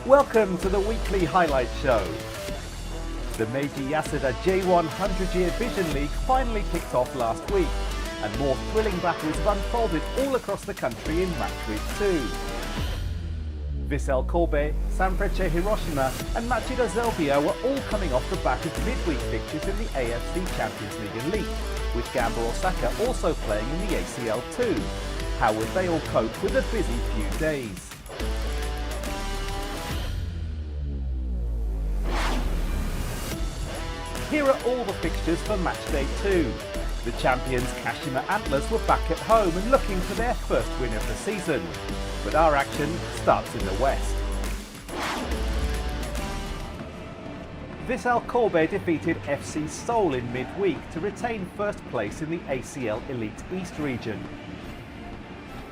Welcome to the weekly highlight show. The MEIJI YASUDA J1 100-Year Vision League finally kicked off last week, and more thrilling battles have unfolded all across the country in match week 2. Vissel Kobe, Sanfrecce Hiroshima and Machida Zelvia were all coming off the back of midweek fixtures in the AFC Champions League Elite, with Gamba Osaka also playing in the ACL too. How would they all cope with a busy few days? Here are all the fixtures for match day 2. The champions Kashima Antlers were back at home and looking for their first win of the season. But our action starts in the west. Vissel Kobe defeated FC Seoul in midweek to retain first place in the ACL Elite East region.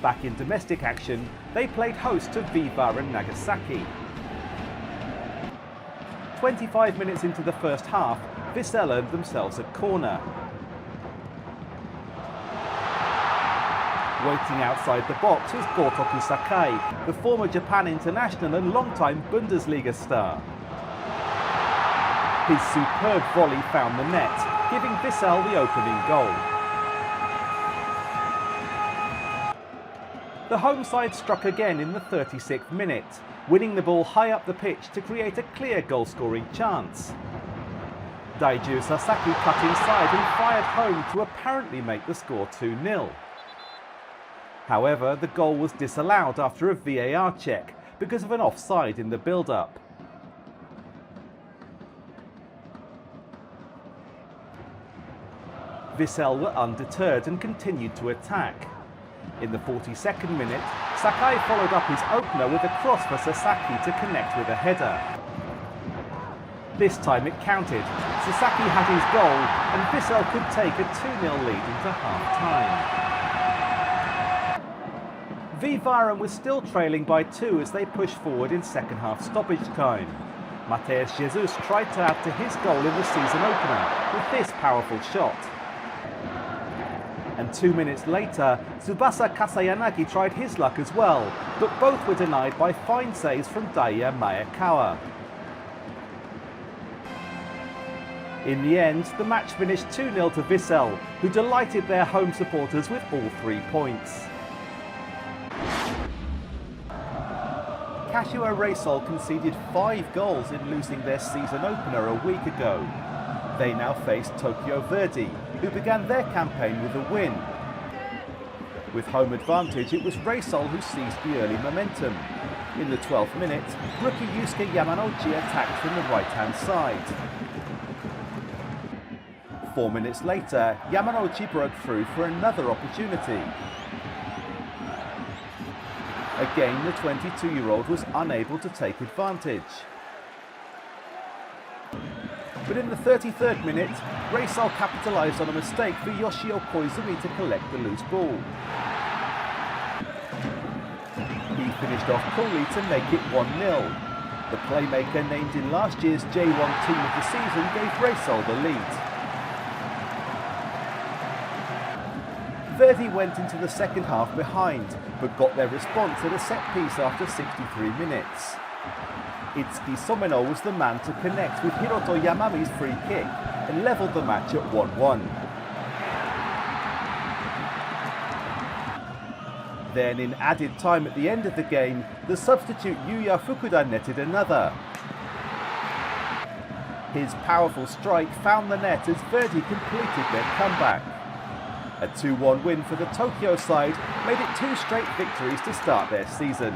Back in domestic action, they played host to V-Varen Nagasaki. 25 minutes into the first half, Vissel earned themselves a corner. Waiting outside the box was Gotoku Sakai, the former Japan international and long-time Bundesliga star. His superb volley found the net, giving Vissel the opening goal. The home side struck again in the 36th minute, winning the ball high up the pitch to create a clear goal-scoring chance. Daiju Sasaki cut inside and fired home to apparently make the score 2-0. However, the goal was disallowed after a VAR check because of an offside in the build-up. Vissel were undeterred and continued to attack. In the 42nd minute, Sakai followed up his opener with a cross for Sasaki to connect with a header. This time it counted. Sasaki had his goal and Vissel could take a 2-0 lead into half-time. V-Varen was still trailing by 2 as they pushed forward in second half stoppage time. Mateus Jesus tried to add to his goal in the season opener with this powerful shot. And 2 minutes later, Tsubasa Kasayanagi tried his luck as well, but both were denied by fine saves from Daiya Maekawa. In the end, the match finished 2-0 to Vissel, who delighted their home supporters with all 3 points. Kashiwa Reysol conceded 5 goals in losing their season opener a week ago. They now face Tokyo Verdy, who began their campaign with a win. With home advantage, it was Reysol who seized the early momentum. In the 12th minute, rookie Yusuke Yamanouchi attacked from the right-hand side. 4 minutes later, Yamanouchi broke through for another opportunity. Again, the 22-year-old was unable to take advantage. But in the 33rd minute, Reysol capitalised on a mistake for Yoshio Koizumi to collect the loose ball. He finished off coolly to make it 1-0. The playmaker named in last year's J1 Team of the Season gave Reysol the lead. Verdy went into the second half behind, but got their response at a set-piece after 63 minutes. Itsuki Someno was the man to connect with Hiroto Yamami's free kick and levelled the match at 1-1. Then, in added time at the end of the game, the substitute Yuya Fukuda netted another. His powerful strike found the net as Verdy completed their comeback. A 2-1 win for the Tokyo side made it 2 straight victories to start their season.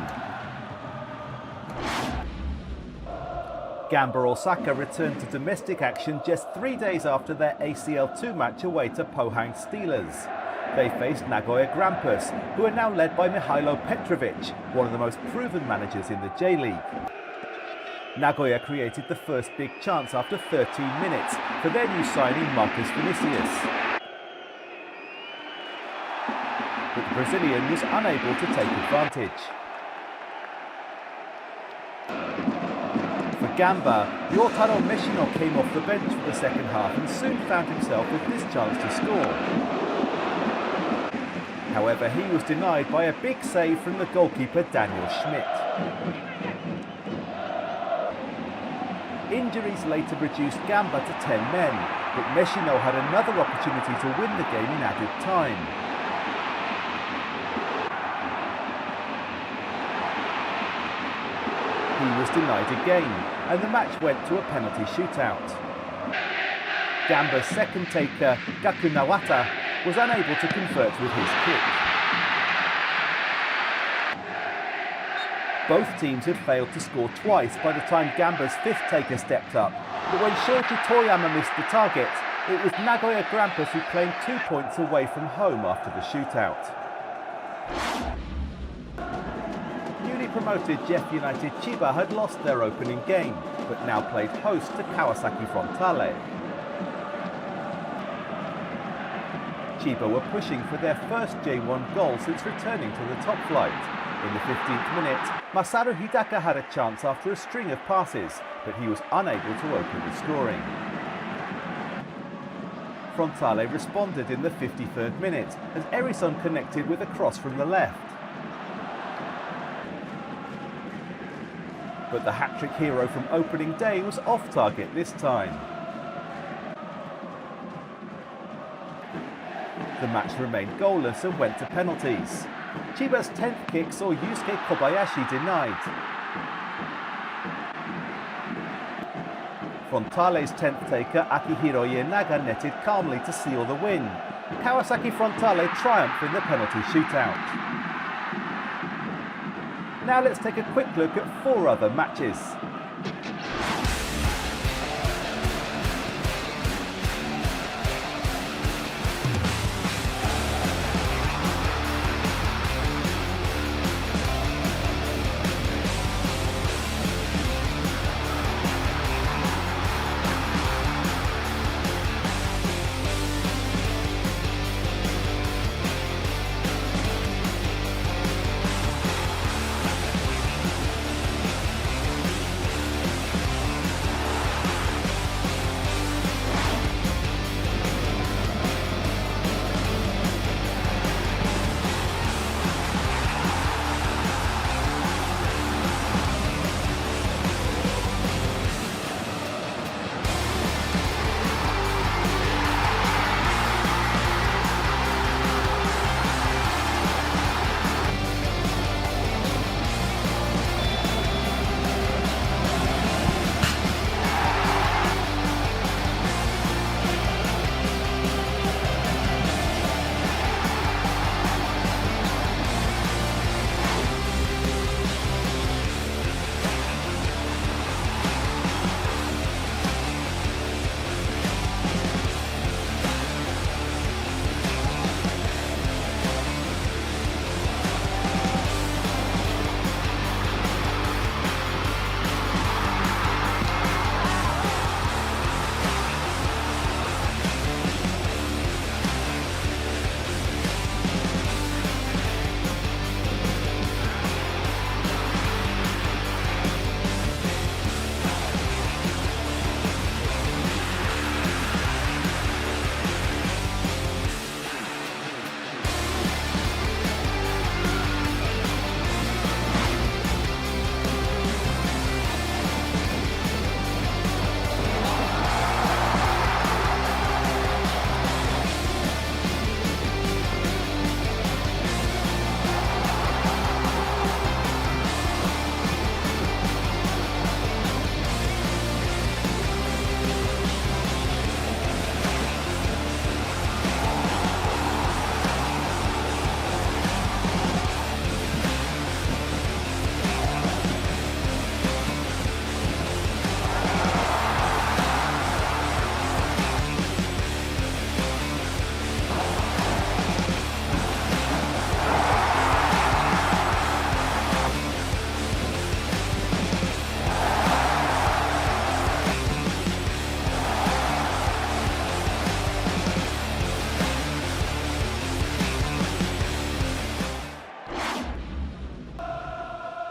Gamba Osaka returned to domestic action just 3 days after their ACL2 match away to Pohang Steelers. They faced Nagoya Grampus, who are now led by Mihailo Petrovic, one of the most proven managers in the J-League. Nagoya created the first big chance after 13 minutes for their new signing Marcus Vinicius. But the Brazilian was unable to take advantage. For Gamba, Yotaro Meshino came off the bench for the second half and soon found himself with this chance to score. However, he was denied by a big save from the goalkeeper Daniel Schmidt. Injuries later reduced Gamba to 10 men, but Meshino had another opportunity to win the game in added time. He was denied again, and the match went to a penalty shootout. Gamba's second taker, Gakunawata, was unable to convert with his kick. Both teams had failed to score twice by the time Gamba's fifth taker stepped up, but when Shoji Toyama missed the target, it was Nagoya Grampus who claimed 2 points away from home after the shootout. Newly promoted Jeff United Chiba had lost their opening game, but now played host to Kawasaki Frontale. Chiba were pushing for their first J1 goal since returning to the top flight. In the 15th minute, Masaru Hidaka had a chance after a string of passes, but he was unable to open the scoring. Frontale responded in the 53rd minute as Reysol connected with a cross from the left. But the hat-trick hero from opening day was off target this time. The match remained goalless and went to penalties. Chiba's 10th kick saw Yusuke Kobayashi denied. Frontale's 10th taker Akihiro Ienaga netted calmly to seal the win. Kawasaki Frontale triumphed in the penalty shootout. Now let's take a quick look at 4 other matches.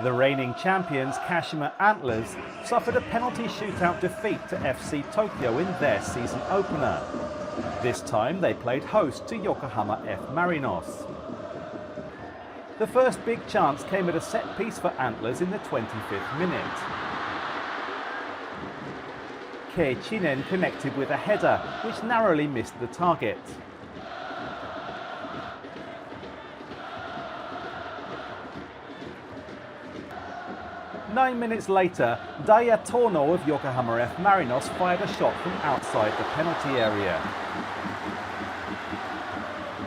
The reigning champions Kashima Antlers suffered a penalty shootout defeat to FC Tokyo in their season opener. This time they played host to Yokohama F Marinos. The first big chance came at a set piece for Antlers in the 25th minute. Kei Chinen connected with a header, which narrowly missed the target. Nine minutes later, Daya Tono of Yokohama F Marinos fired a shot from outside the penalty area.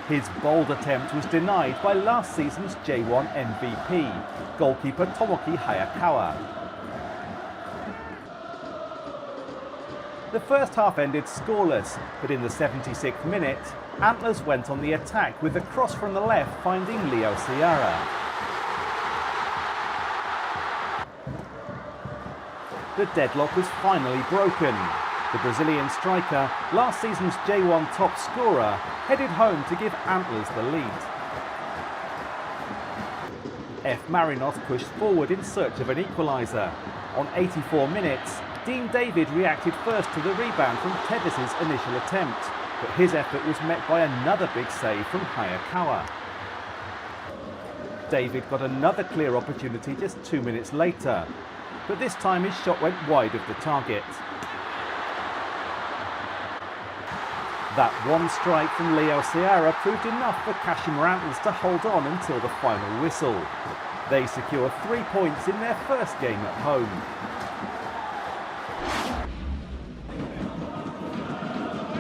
His bold attempt was denied by last season's J1 MVP, goalkeeper Tomoki Hayakawa. The first half ended scoreless, but in the 76th minute, Antlers went on the attack with a cross from the left finding Leo Ciara. The deadlock was finally broken. The Brazilian striker, last season's J1 top scorer, headed home to give Antlers the lead. F Marinos pushed forward in search of an equaliser. On 84 minutes, Dean David reacted first to the rebound from Tevez' initial attempt, but his effort was met by another big save from Hayakawa. David got another clear opportunity just 2 minutes later, but this time his shot went wide of the target. That one strike from Leo Ciara proved enough for Kashima Antlers to hold on until the final whistle. They secure 3 points in their first game at home.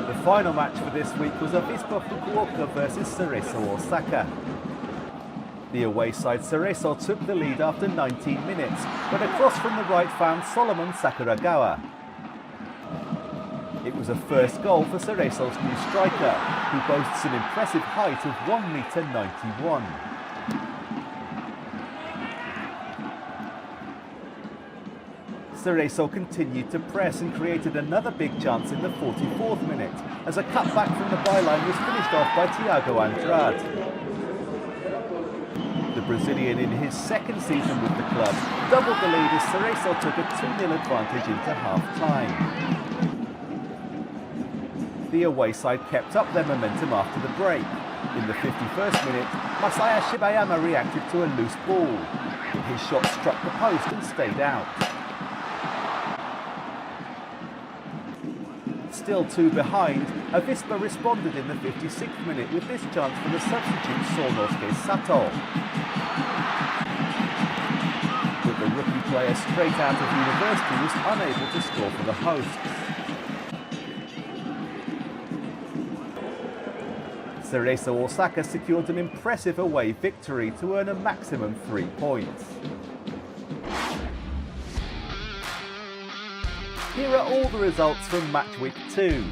The final match for this week was Avispa Fukuoka versus Cerezo Osaka. The away side Cerezo took the lead after 19 minutes, when a cross from the right found Solomon Sakuragawa. It was a first goal for Cerezo's new striker, who boasts an impressive height of 1,91 m. Cerezo continued to press and created another big chance in the 44th minute, as a cutback from the byline was finished off by Thiago Andrade. The Brazilian, in his second season with the club, doubled the lead as Cerezo took a 2-0 advantage into half-time. The away side kept up their momentum after the break. In the 51st minute, Masaya Shibayama reacted to a loose ball. His shot struck the post and stayed out. Still 2 behind, Avispa responded in the 56th minute with this chance for the substitute Sornosuke Sato. But the rookie player straight out of university was unable to score for the hosts. Cerezo Osaka secured an impressive away victory to earn a maximum 3 points. Here are all the results from match week 2.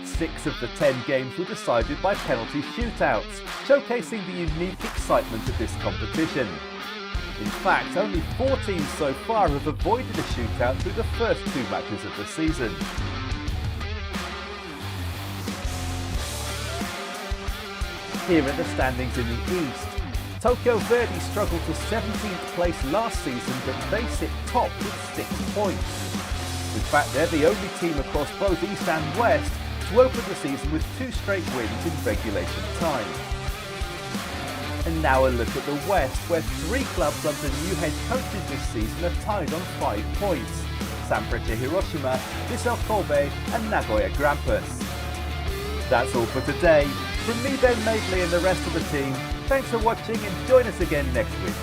6 of the 10 games were decided by penalty shootouts, showcasing the unique excitement of this competition. In fact, only 4 teams so far have avoided a shootout through the first 2 matches of the season. Here are the standings in the East. Tokyo Verdy struggled to 17th place last season, but they sit top with 6 points. In fact, they're the only team across both East and West to open the season with 2 straight wins in regulation time. And now a look at the West, where 3 clubs under new head coaches this season are tied on 5 points. Sanfrecce Hiroshima, Vissel Kobe and Nagoya Grampus. That's all for today. From me, Ben Madeley, and the rest of the team, thanks for watching and join us again next week.